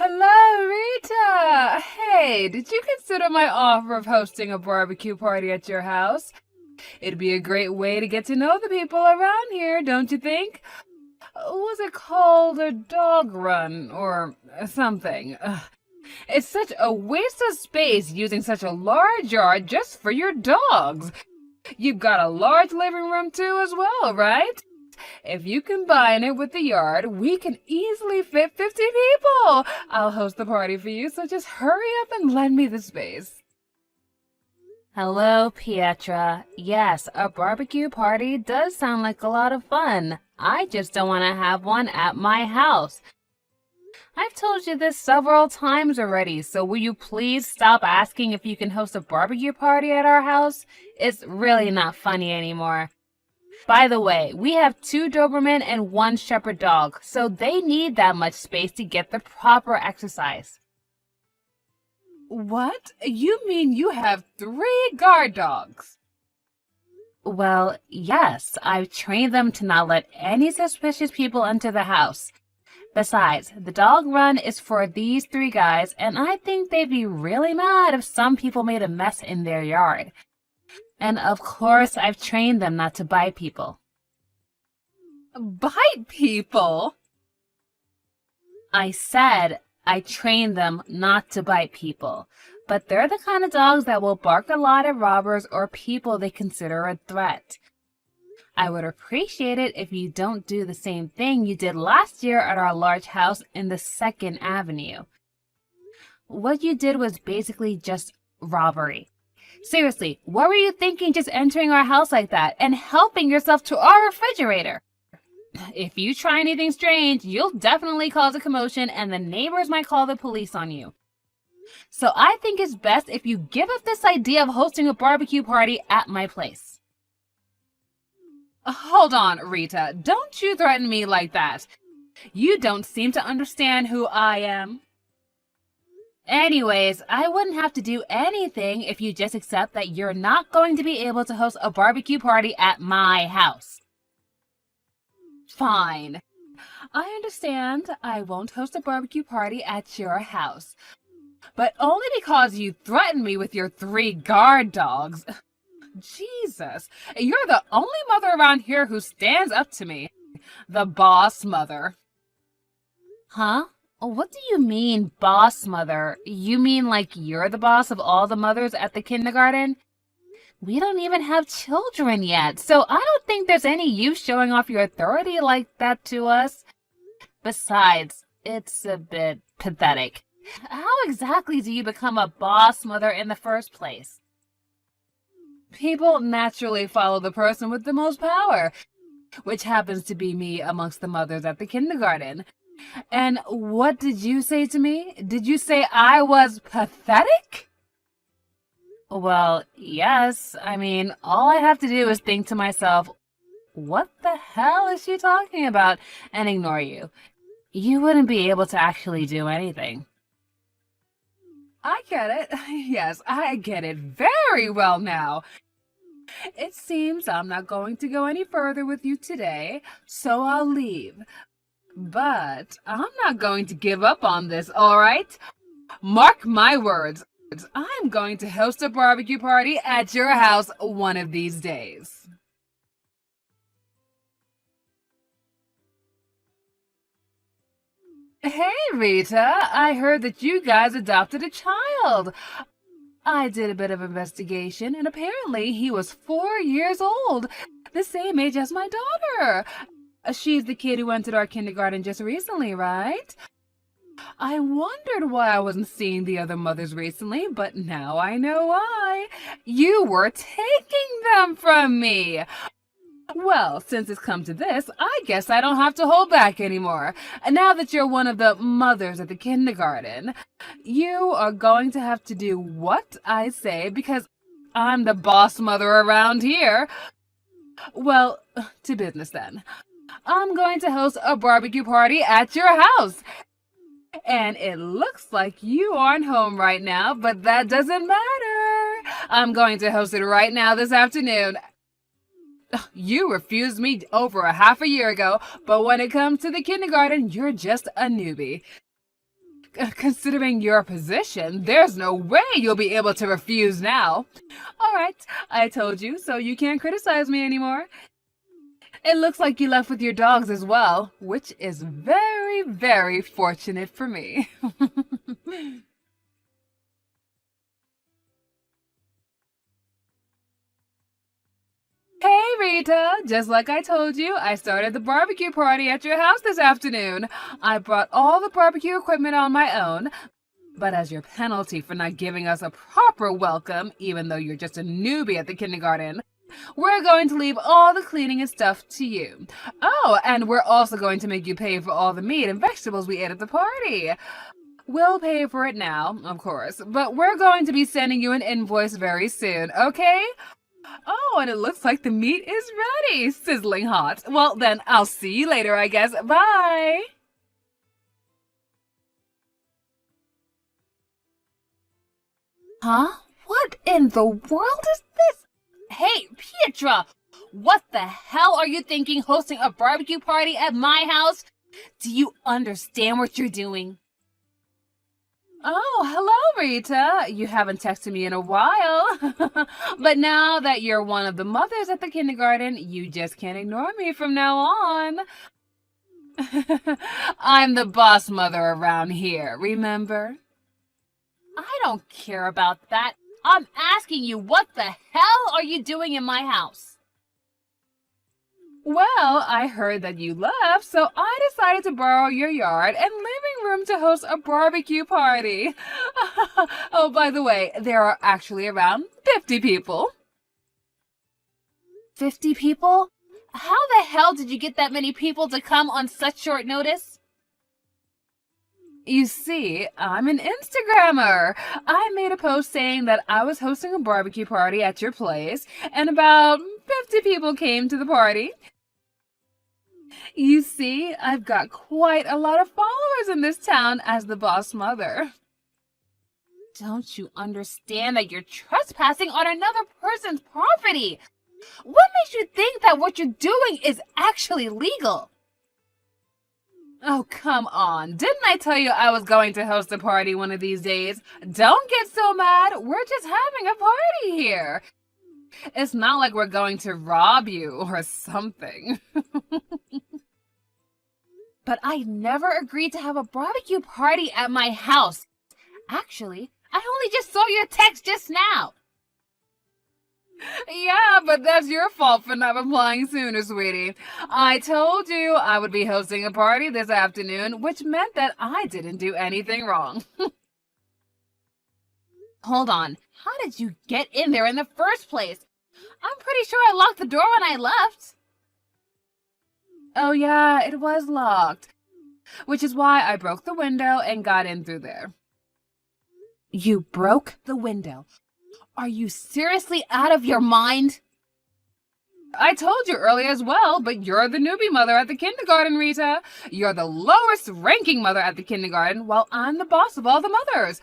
Hello, Rita! Hey, did you consider my offer of hosting a barbecue party at your house? It'd be a great way to get to know the people around here, don't you think? Was it called a dog run or something? It's such a waste of space using such a large yard just for your dogs. You've got a large living room too as well, right? If you combine it with the yard, we can easily fit 50 people. I'll host the party for you, so just hurry up and lend me the space. Hello, Pietra. Yes, a barbecue party does sound like a lot of fun. I just don't want to have one at my house. I've told you this several times already, so will you please stop asking if you can host a barbecue party at our house? It's really not funny anymore. By the way, we have 2 Doberman and 1 Shepherd dog, so they need that much space to get the proper exercise. What? You mean you have 3 guard dogs? Well, yes, I've trained them to not let any suspicious people enter the house. Besides, the dog run is for these 3 guys, and I think they'd be really mad if some people made a mess in their yard. And of course, I've trained them not to bite people. Bite people? I said I trained them not to bite people, but they're the kind of dogs that will bark a lot at robbers or people they consider a threat. I would appreciate it if you don't do the same thing you did last year at our large house in the 2nd Avenue. What you did was basically just robbery. Seriously, what were you thinking just entering our house like that and helping yourself to our refrigerator? If you try anything strange, you'll definitely cause a commotion and the neighbors might call the police on you. So I think it's best if you give up this idea of hosting a barbecue party at my place. Hold on, Rita. Don't you threaten me like that. You don't seem to understand who I am. Anyways, I wouldn't have to do anything if you just accept that you're not going to be able to host a barbecue party at my house. Fine. I understand I won't host a barbecue party at your house, but only because you threatened me with your 3 guard dogs. Jesus, you're the only mother around here who stands up to me. The boss mother. Huh? What do you mean, boss mother? You mean like you're the boss of all the mothers at the kindergarten? We don't even have children yet, so I don't think there's any use showing off your authority like that to us. Besides, it's a bit pathetic. How exactly do you become a boss mother in the first place? People naturally follow the person with the most power, which happens to be me amongst the mothers at the kindergarten. And what did you say to me? Did you say I was pathetic? Well, yes. I mean, all I have to do is think to myself, what the hell is she talking about? And ignore you. You wouldn't be able to actually do anything. I get it. Yes, I get it very well now. It seems I'm not going to go any further with you today, so I'll leave. But I'm not going to give up on this, all right? Mark my words. I'm going to host a barbecue party at your house one of these days. Hey, Rita, I heard that you guys adopted a child. I did a bit of investigation, and apparently he was 4 years old, the same age as my daughter. She's the kid who entered our kindergarten just recently, right? I wondered why I wasn't seeing the other mothers recently, but now I know why. You were taking them from me. Well, since it's come to this, I guess I don't have to hold back anymore. Now that you're one of the mothers at the kindergarten, you are going to have to do what I say because I'm the boss mother around here. Well, to business then. I'm going to host a barbecue party at your house. And it looks like you aren't home right now, but that doesn't matter. I'm going to host it right now this afternoon. You refused me over a half a year ago, but when it comes to the kindergarten, you're just a newbie. Considering your position, there's no way you'll be able to refuse now. All right, I told you, so you can't criticize me anymore. It looks like you left with your dogs as well, which is very, very fortunate for me. Hey Rita, just like I told you, I started the barbecue party at your house this afternoon. I brought all the barbecue equipment on my own, but as your penalty for not giving us a proper welcome, even though you're just a newbie at the kindergarten, we're going to leave all the cleaning and stuff to you. Oh, and we're also going to make you pay for all the meat and vegetables we ate at the party. We'll pay for it now, of course, but we're going to be sending you an invoice very soon, okay? Oh, and it looks like the meat is ready, sizzling hot. Well, then I'll see you later, I guess. Bye! Huh? What in the world is this? Hey, Pietra! What the hell are you thinking hosting a barbecue party at my house? Do you understand what you're doing? Oh, hello, Rita. You haven't texted me in a while. But now that you're one of the mothers at the kindergarten, you just can't ignore me from now on. I'm the boss mother around here, remember? I don't care about that. I'm asking you, what the hell are you doing in my house? Well, I heard that you left, so I decided to borrow your yard and living room to host a barbecue party. Oh, by the way, there are actually around 50 people. 50 people? How the hell did you get that many people to come on such short notice? You see, I'm an Instagrammer. I made a post saying that I was hosting a barbecue party at your place, and about 50 people came to the party. You see, I've got quite a lot of followers in this town as the boss mother. Don't you understand that you're trespassing on another person's property? What makes you think that what you're doing is actually legal? Oh, come on. Didn't I tell you I was going to host a party one of these days? Don't get so mad. We're just having a party here. It's not like we're going to rob you or something. But I never agreed to have a barbecue party at my house. Actually, I only just saw your text just now. Yeah, but that's your fault for not replying sooner, sweetie. I told you I would be hosting a party this afternoon, which meant that I didn't do anything wrong. Hold on. How did you get in there in the first place? I'm pretty sure I locked the door when I left. Oh yeah, it was locked, which is why I broke the window and got in through there. You broke the window? Are you seriously out of your mind? I told you earlier as well, but you're the newbie mother at the kindergarten, Rita. You're the lowest ranking mother at the kindergarten, while I'm the boss of all the mothers.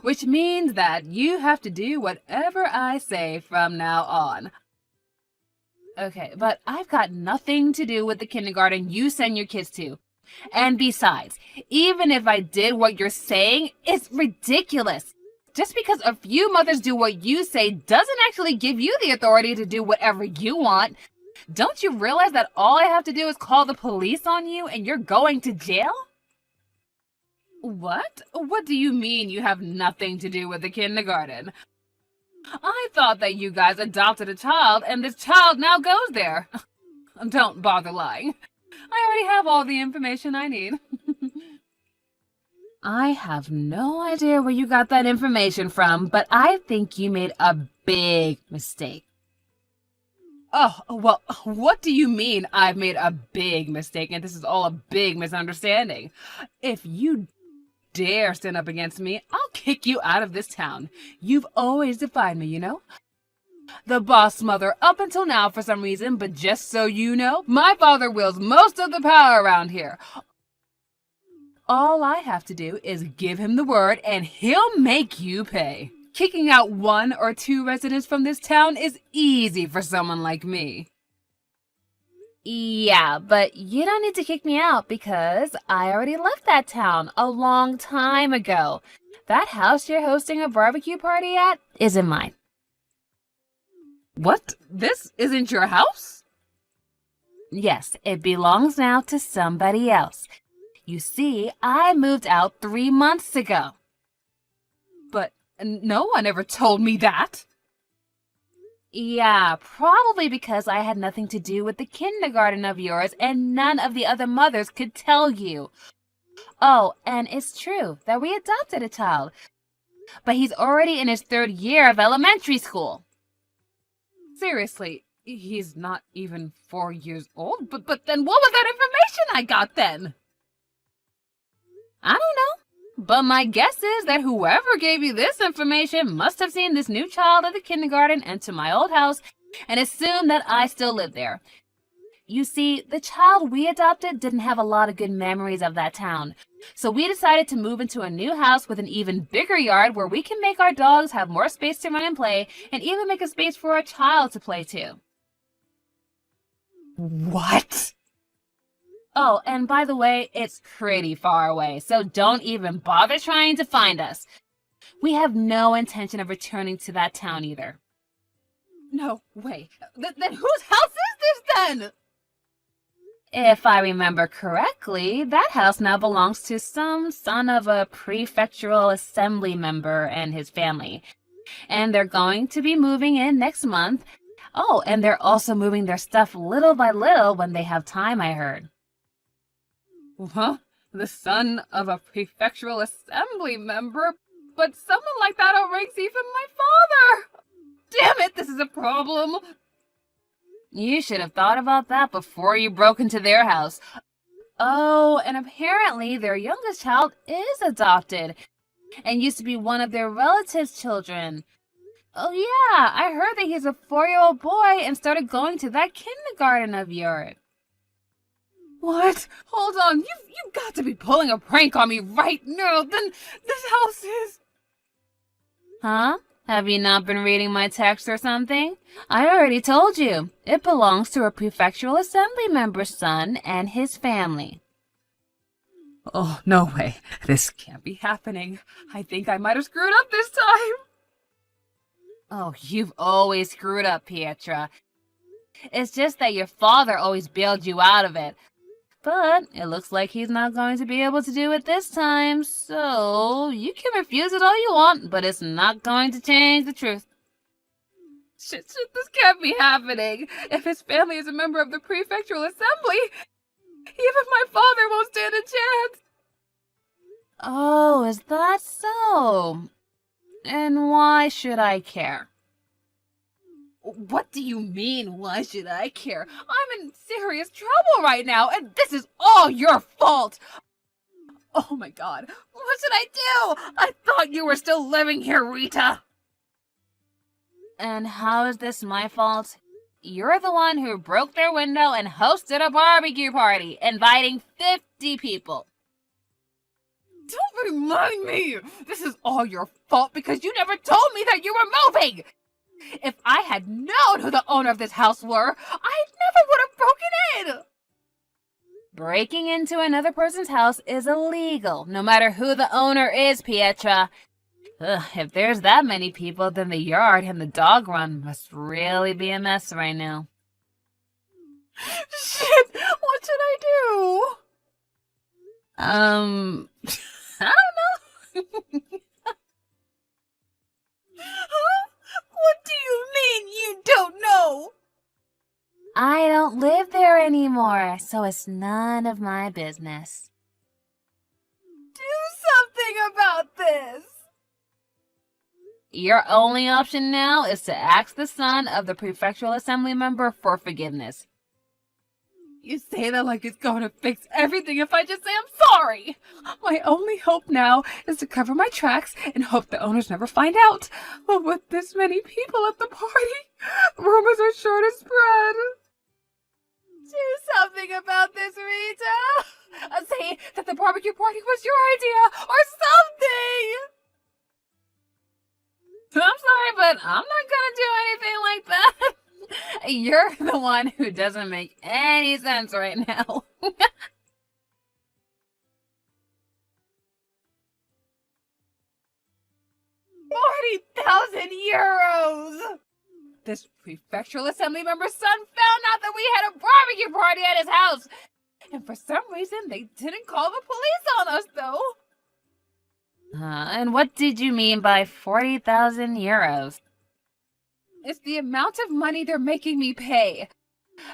Which means that you have to do whatever I say from now on. Okay, but I've got nothing to do with the kindergarten you send your kids to. And besides, even if I did what you're saying, it's ridiculous. Just because a few mothers do what you say doesn't actually give you the authority to do whatever you want. Don't you realize that all I have to do is call the police on you and you're going to jail? What? What do you mean you have nothing to do with the kindergarten? I thought that you guys adopted a child and this child now goes there. Don't bother lying. I already have all the information I need. I have no idea where you got that information from, but I think you made a big mistake. Oh, well, what do you mean I've made a big mistake and this is all a big misunderstanding? If you dare stand up against me, I'll kick you out of this town. You've always defied me, you know? The boss mother up until now for some reason, but just so you know, my father wields most of the power around here. All I have to do is give him the word and he'll make you pay. Kicking out 1 or 2 residents from this town is easy for someone like me. Yeah, but you don't need to kick me out because I already left that town a long time ago. That house you're hosting a barbecue party at isn't mine. What? This isn't your house? Yes, it belongs now to somebody else. You see, I moved out 3 months ago. But no one ever told me that. Yeah, probably because I had nothing to do with the kindergarten of yours and none of the other mothers could tell you. Oh, and it's true that we adopted a child, but he's already in his 3rd year of elementary school. Seriously, he's not even 4 years old? But then what was that information I got then? I don't know, but my guess is that whoever gave you this information must have seen this new child at the kindergarten enter my old house and assumed that I still live there. You see, the child we adopted didn't have a lot of good memories of that town, so we decided to move into a new house with an even bigger yard where we can make our dogs have more space to run and play, and even make a space for our child to play too. What? Oh, and by the way, it's pretty far away, so don't even bother trying to find us. We have no intention of returning to that town either. No way. Then whose house is this then? If I remember correctly, that house now belongs to some son of a prefectural assembly member and his family. And they're going to be moving in next month. Oh, and they're also moving their stuff little by little when they have time, I heard. Huh? The son of a prefectural assembly member? But someone like that outranks even my father! Damn it, this is a problem! You should have thought about that before you broke into their house. Oh, and apparently their youngest child is adopted and used to be one of their relatives' children. Oh yeah, I heard that he's a 4-year-old boy and started going to that kindergarten of yours. What? Hold on, you've got to be pulling a prank on me right now. Then this house is... Huh? Have you not been reading my text or something? I already told you. It belongs to a prefectural assembly member's son and his family. Oh, no way. This can't be happening. I think I might have screwed up this time. Oh, you've always screwed up, Pietra. It's just that your father always bailed you out of it. But it looks like he's not going to be able to do it this time, so you can refuse it all you want, but it's not going to change the truth. Shit, this can't be happening. If his family is a member of the prefectural assembly, even my father won't stand a chance. Oh, is that so? And why should I care? What do you mean, why should I care? I'm in serious trouble right now, and this is all your fault! Oh my god, what should I do? I thought you were still living here, Rita! And how is this my fault? You're the one who broke their window and hosted a barbecue party, inviting 50 people. Don't remind me! This is all your fault because you never told me that you were moving! If I had known who the owner of this house were, I never would have broken in! Breaking into another person's house is illegal, no matter who the owner is, Pietra. Ugh, if there's that many people, then the yard and the dog run must really be a mess right now. Shit! What should I do? I don't know. Huh? What do you mean you don't know? I don't live there anymore, so it's none of my business. Do something about this! Your only option now is to ask the son of the prefectural assembly member for forgiveness. You say that like it's going to fix everything if I just say I'm sorry. My only hope now is to cover my tracks and hope the owners never find out. But with this many people at the party, rumors are sure to spread. Do something about this, Rita. Say that the barbecue party was your idea or something. I'm sorry, but I'm not gonna do anything like that. You're the one who doesn't make any sense right now. 40,000 euros! This prefectural assembly member's son found out that we had a barbecue party at his house. And for some reason, they didn't call the police on us, though. And what did you mean by 40,000 euros? It's the amount of money they're making me pay.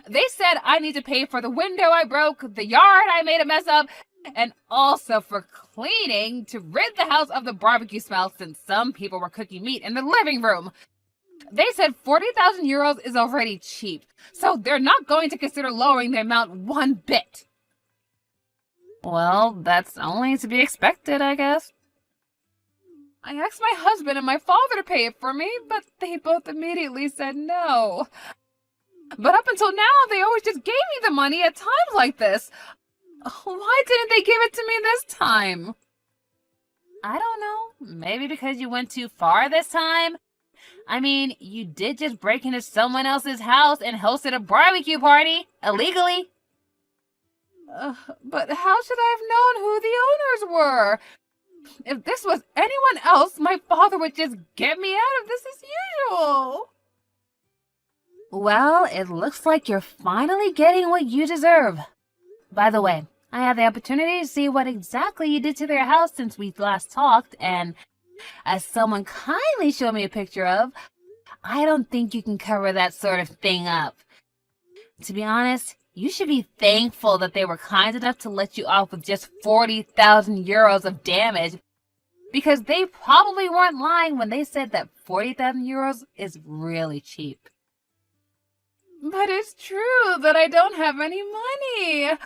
They said I need to pay for the window I broke, the yard I made a mess of, and also for cleaning to rid the house of the barbecue smell since some people were cooking meat in the living room. They said 40,000 euros is already cheap, so they're not going to consider lowering the amount one bit. Well, that's only to be expected, I guess. I asked my husband and my father to pay it for me, but they both immediately said no. But up until now, they always just gave me the money at times like this. Why didn't they give it to me this time? I don't know. Maybe because you went too far this time? I mean, you did just break into someone else's house and hosted a barbecue party, illegally. But how should I have known who the owners were? If this was anyone else, my father would just get me out of this as usual. Well, it looks like you're finally getting what you deserve. By the way, I had the opportunity to see what exactly you did to their house since we last talked, and as someone kindly showed me a picture of, I don't think you can cover that sort of thing up. To be honest, you should be thankful that they were kind enough to let you off with just 40,000 euros of damage, because they probably weren't lying when they said that 40,000 euros is really cheap. But it's true that I don't have any money.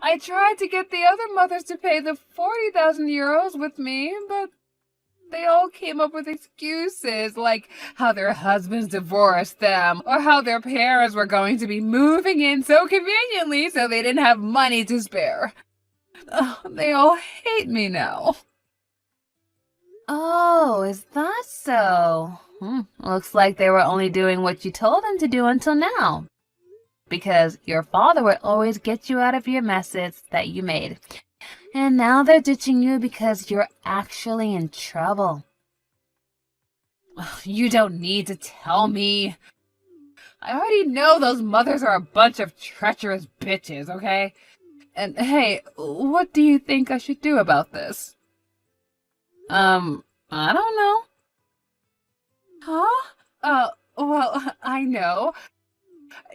I tried to get the other mothers to pay the 40,000 euros with me, but they all came up with excuses, like how their husbands divorced them, or how their parents were going to be moving in so conveniently so they didn't have money to spare. They all hate me now. Oh, is that so? Looks like they were only doing what you told them to do until now. Because your father would always get you out of your messes that you made. And now they're ditching you because you're actually in trouble. You don't need to tell me. I already know those mothers are a bunch of treacherous bitches, okay? And hey, what do you think I should do about this? I don't know. Huh? Well, I know.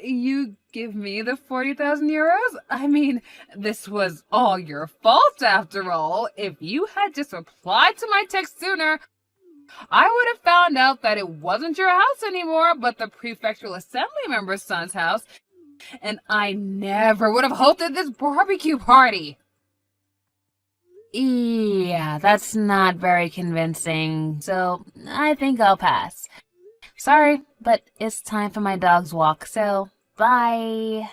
You give me the 40,000 euros? I mean, this was all your fault after all. If you had just replied to my text sooner, I would have found out that it wasn't your house anymore, but the prefectural assembly member's son's house, and I never would have hosted this barbecue party. Yeah, that's not very convincing, so I think I'll pass. Sorry, but it's time for my dog's walk, so bye.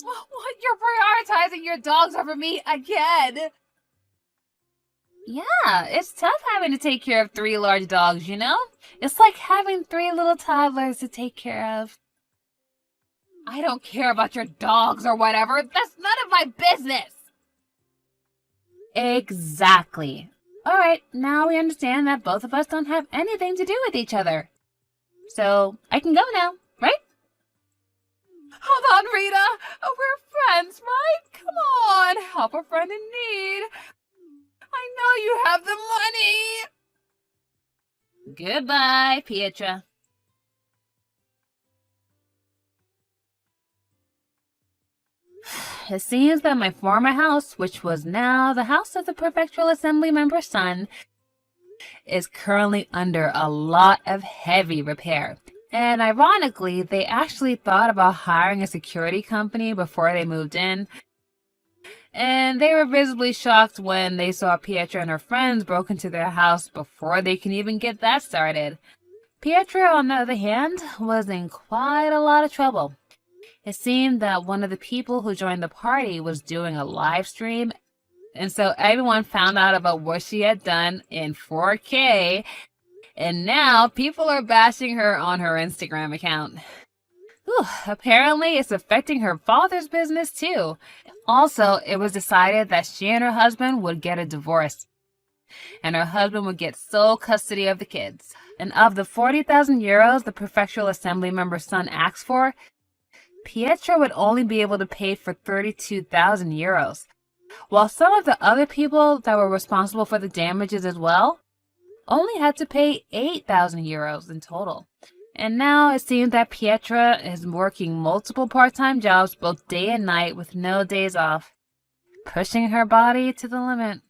What? You're prioritizing your dogs over me again? Yeah, it's tough having to take care of 3 large dogs, you know? It's like having 3 little toddlers to take care of. I don't care about your dogs or whatever. That's none of my business. Exactly. Alright, now we understand that both of us don't have anything to do with each other. So, I can go now, right? Hold on, Rita. We're friends, right? Come on, help a friend in need. I know you have the money. Goodbye, Pietra. It seems that my former house, which was now the house of the prefectural assembly member's son, is currently under a lot of heavy repair. And ironically, they actually thought about hiring a security company before they moved in. And they were visibly shocked when they saw Pietra and her friends broke into their house before they can even get that started. Pietra, on the other hand, was in quite a lot of trouble. It seemed that one of the people who joined the party was doing a live stream, and so everyone found out about what she had done in 4K, And now people are bashing her on her Instagram account. Whew, apparently, it's affecting her father's business too. Also, it was decided that she and her husband would get a divorce, and her husband would get sole custody of the kids. And of the 40,000 euros the prefectural assembly member's son asked for, Pietro would only be able to pay for 32,000 euros, while some of the other people that were responsible for the damages as well only had to pay 8,000 euros in total. And now it seems that Pietra is working multiple part-time jobs both day and night with no days off, pushing her body to the limit.